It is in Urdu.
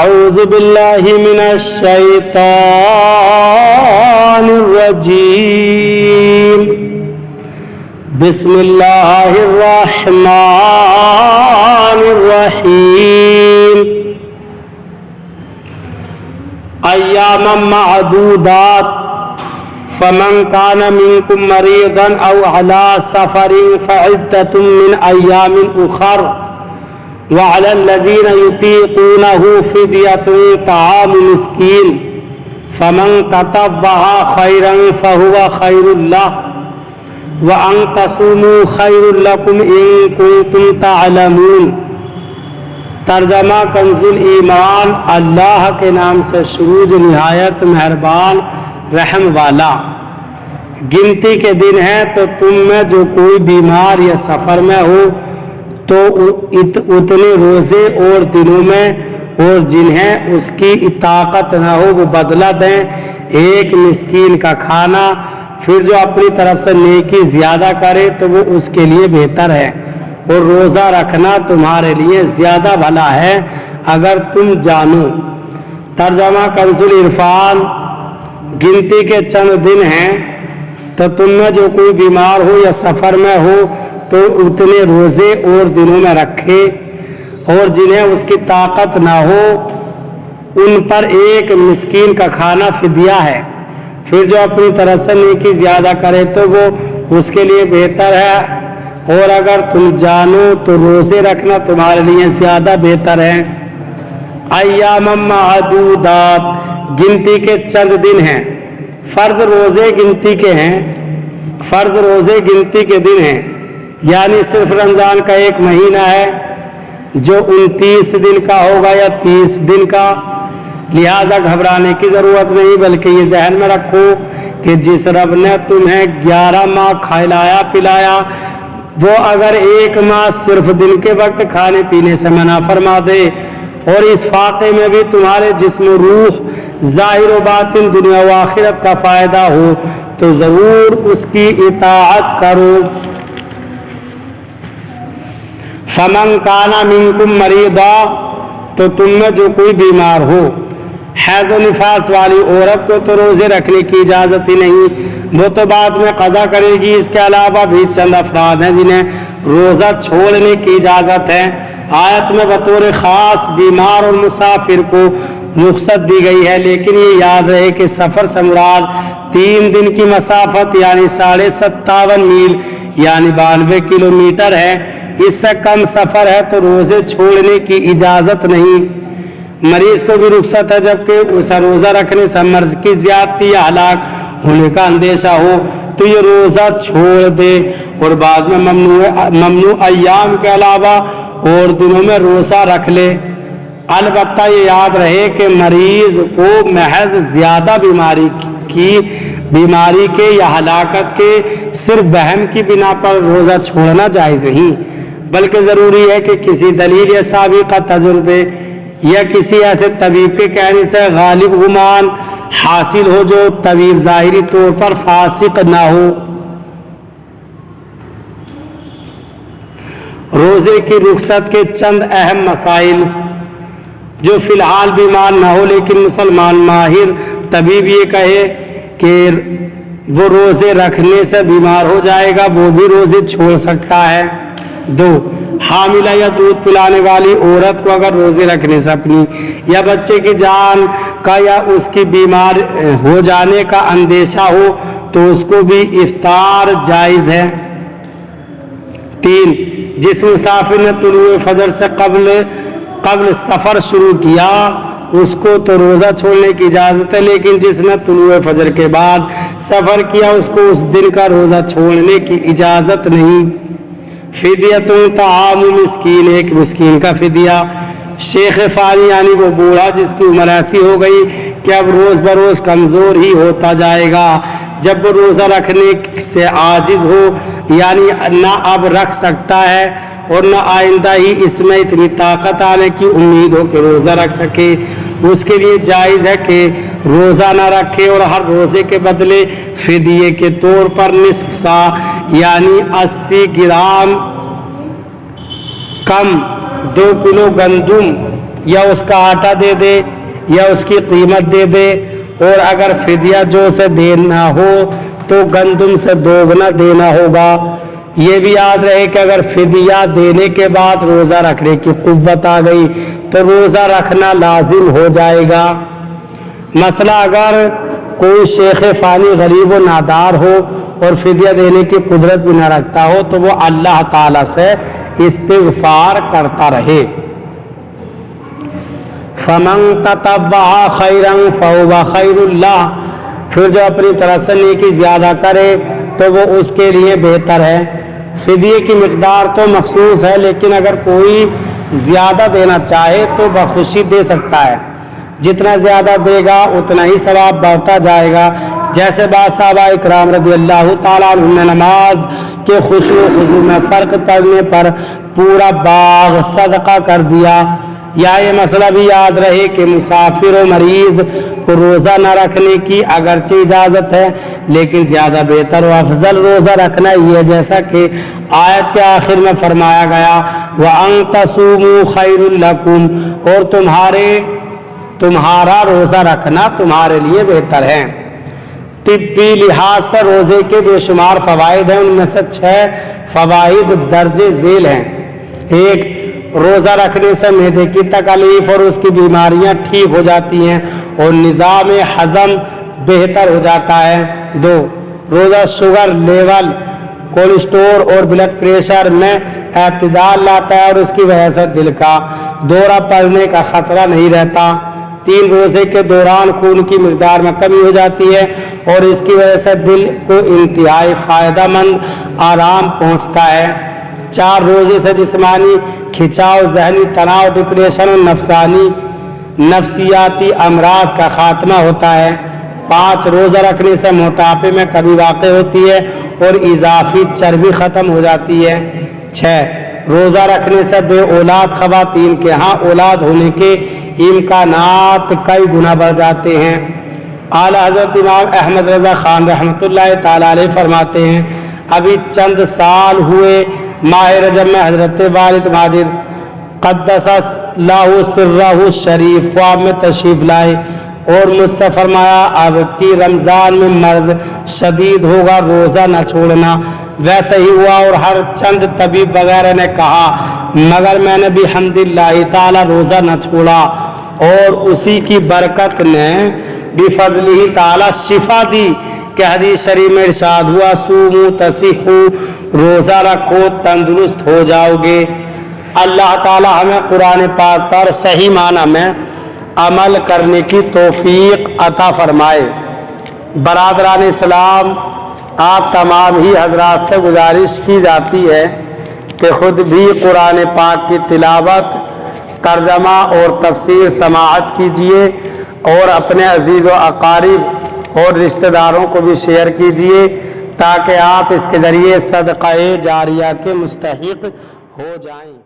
أعوذ بالله من الشيطان الرجيم بسم الله الرحمن الرحيم أياما معدودات فمن كان منكم مريضا أو على سفر فعدة من أيام أخر وعلى الذين يطيقونه فدية طعام مسكين فمن تطوع خيرا فهو خير له وأن تصوموا خير لكم إن كنتم تعلمون۔ ترجمہ کنز الایمان۔ اللہ کے نام سے شروع جو نہایت مہربان رحم والا۔ گنتی کے دن ہیں تو تم میں جو کوئی بیمار یا سفر میں ہو تو اتنے روزے اور دنوں میں، اور جنہیں اس کی طاقت نہ ہو وہ بدلہ دیں ایک مسکین کا کھانا، پھر جو اپنی طرف سے نیکی زیادہ کرے تو وہ اس کے لیے بہتر ہے، اور روزہ رکھنا تمہارے لیے زیادہ بھلا ہے اگر تم جانو۔ ترجمہ کنز العرفان۔ گنتی کے چند دن ہیں تو تم میں جو کوئی بیمار ہو یا سفر میں ہو تو اتنے روزے اور دنوں میں رکھے، اور جنہیں اس کی طاقت نہ ہو ان پر ایک مسکین کا کھانا فدیہ ہے، پھر جو اپنی طرف سے نیکی زیادہ کرے تو وہ اس کے لیے بہتر ہے، اور اگر تم جانو تو روزے رکھنا تمہارے لیے زیادہ بہتر ہے۔ ایام معدودات، گنتی کے چند دن ہیں۔ فرض روزے گنتی کے ہیں، فرض روزے گنتی کے دن ہیں، یعنی صرف رمضان کا ایک مہینہ ہے جو 29 دن کا ہوگا یا 30 دن کا، لہذا گھبرانے کی ضرورت نہیں، بلکہ یہ ذہن میں رکھو کہ جس رب نے تمہیں 11 ماہ کھلایا پلایا وہ اگر ایک ماہ صرف دن کے وقت کھانے پینے سے منع فرما دے اور اس فاقے میں بھی تمہارے جسم و روح ظاہر و باطن دنیا و آخرت کا فائدہ ہو تو ضرور اس کی اطاعت کرو۔ فمن کان منکم مریضا، تو تم میں جو کوئی بیمار ہو، حیض و نفاس والی عورت کو تو روزے رکھنے کی اجازت ہی نہیں، وہ تو بعد میں قضا کرے گی۔ اس کے علاوہ بھی چند افراد ہیں جنہیں روزہ چھوڑنے کی اجازت ہے۔ آیت میں بطور خاص بیمار اور مسافر کو رخصت دی گئی ہے، لیکن یہ یاد رہے کہ سفر سے مراد 3 دن کی مسافت یعنی 57.5 میل یعنی 92 کلومیٹر ہے۔ اس سے کم سفر ہے تو روزے چھوڑنے کی اجازت نہیں۔ مریض کو بھی رخصت ہے جبکہ اسے روزہ رکھنے سے مرض کی زیادتی یا ہلاک ہونے کا اندیشہ ہو تو یہ روزہ چھوڑ دے، اور بعد میں ممنوع ایام کے علاوہ اور دنوں میں روزہ رکھ لے۔ البتہ یہ یاد رہے کہ مریض کو محض زیادہ بیماری کے یا ہلاکت کے صرف وہم کی بنا پر روزہ چھوڑنا جائز نہیں، بلکہ ضروری ہے کہ کسی دلیل یا سابقہ تجربے یا کسی ایسے طبیب کے کہنے سے غالب گمان حاصل ہو جو طبیب ظاہری طور پر فاسق نہ ہو۔ روزے کی رخصت کے چند اہم مسائل۔ جو فی الحال بیمار نہ ہو لیکن مسلمان ماہر طبیب یہ کہے کہ وہ روزے رکھنے سے بیمار ہو جائے گا وہ بھی روزے چھوڑ سکتا ہے۔ 2، حاملہ یا دودھ پلانے والی عورت کو اگر روزے رکھنے سے اپنی یا بچے کی جان کا یا اس کی بیمار ہو جانے کا اندیشہ ہو تو اس کو بھی افطار جائز ہے۔ 3، جس مسافر نے طلوع فجر سے قبل سفر شروع کیا اس کو تو روزہ چھوڑنے کی اجازت ہے، لیکن جس نے طلوع فجر کے بعد سفر کیا اس کو اس دن کا روزہ چھوڑنے کی اجازت نہیں۔ فدیۃ طعام مسکین، ایک مسکین کا فدیہ۔ شیخ فانی یعنی وہ بوڑھا جس کی عمر ایسی ہو گئی کہ اب روز بروز کمزور ہی ہوتا جائے گا، جب وہ روزہ رکھنے سے عاجز ہو یعنی نہ اب رکھ سکتا ہے اور نہ آئندہ ہی اس میں اتنی طاقت آنے کی امید ہو کہ روزہ رکھ سکے، اس کے لیے جائز ہے کہ روزہ نہ رکھے اور ہر روزے کے بدلے فدیے کے طور پر نصف سا یعنی 80 گرام کم 2 کلو گندم یا اس کا آٹا دے دے یا اس کی قیمت دے دے، اور اگر فدیہ جو سے دینا ہو تو گندم سے دوگنا دینا ہوگا۔ یہ بھی یاد رہے کہ اگر فدیہ دینے کے بعد روزہ رکھنے کی قوت آ گئی تو روزہ رکھنا لازم ہو جائے گا۔ مسئلہ اگر کوئی شیخ فانی غریب و نادار ہو اور فدیہ دینے کی قدرت بھی نہ رکھتا ہو تو وہ اللہ تعالیٰ سے استغفار کرتا رہے۔ فَمَن تَطَوَّعَ خَيْرًا فَهُوَ خَيْرٌ لَهُ، پھر جو اپنی طرف سے نیکی زیادہ کرے تو وہ اس کے لیے بہتر ہے۔ فدیے کی مقدار تو مخصوص ہے، لیکن اگر کوئی زیادہ دینا چاہے تو بخوشی دے سکتا ہے، جتنا زیادہ دے گا اتنا ہی ثواب بڑھتا جائے گا۔ جیسے بعض صحابہ اکرام رضی اللہ تعالیٰ عنہم نے نماز کے خشوع و خضوع میں فرق پڑنے پر پورا باغ صدقہ کر دیا۔ یا یہ مسئلہ بھی یاد رہے کہ مسافر و مریض کو روزہ نہ رکھنے کی اگرچہ اجازت ہے، لیکن زیادہ بہتر و افضل روزہ رکھنا یہ ہے، جیسا کہ آیت کے آخر میں فرمایا گیا وَأَن تَصُومُوا خَيْرٌ لَكُمْ، اور تمہارا روزہ رکھنا تمہارے لیے بہتر ہے۔ طبی لحاظ سے روزے کے بے شمار فوائد ہیں، ان میں سے 6 فوائد درج ذیل ہیں۔ ایک، روزہ رکھنے سے معدے کی تکلیف اور اس کی بیماریاں ٹھیک ہو جاتی ہیں اور نظام ہضم بہتر ہو جاتا ہے۔ 2، روزہ شوگر لیول، کولیسٹرول اور بلڈ پریشر میں اعتدال لاتا ہے اور اس کی وجہ سے دل کا دورہ پڑنے کا خطرہ نہیں رہتا۔ 3، روزے کے دوران خون کی مقدار میں کمی ہو جاتی ہے اور اس کی وجہ سے دل کو انتہائی فائدہ مند آرام پہنچتا ہے۔ 4، روزے سے جسمانی کھچاؤ، ذہنی تناؤ، ڈپریشن اور نفسیاتی امراض کا خاتمہ ہوتا ہے۔ 5، روزہ رکھنے سے موٹاپے میں کمی واقع ہوتی ہے اور اضافی چربی ختم ہو جاتی ہے۔ 6، روزہ رکھنے سے بے اولاد خواتین کے ہاں اولاد ہونے کے امکانات کئی گنا بڑھ جاتے ہیں۔ اعلیٰ حضرت امام احمد رضا خان رحمۃ اللہ تعالیٰ علیہ فرماتے ہیں ابھی چند سال ہوئے ماہ رجب میں حضرت والد ماجد قدس اللہ سرہ شریف خواب میں تشریف لائے اور مجھ سے فرمایا اب کی رمضان میں مرض شدید ہوگا، روزہ نہ چھوڑنا۔ ویسے ہی ہوا اور ہر چند طبیب وغیرہ نے کہا، مگر میں نے بھی الحمدللہ تعالی روزہ نہ چھوڑا اور اسی کی برکت نے بفضلہ تعالی شفا دی کہ حدیث شریف میں ارشاد ہوا سومو تصیحو، روزہ رکھو تندرست ہو جاؤ گے۔ اللہ تعالی ہمیں قرآن پاک پر صحیح معنی میں عمل کرنے کی توفیق عطا فرمائے۔ برادران اسلام، آپ تمام ہی حضرات سے گزارش کی جاتی ہے کہ خود بھی قرآن پاک کی تلاوت، ترجمہ اور تفسیر سماعت کیجیے اور اپنے عزیز و اقارب اور رشتہ داروں کو بھی شیئر کیجیے تاکہ آپ اس کے ذریعے صدقہ جاریہ کے مستحق ہو جائیں۔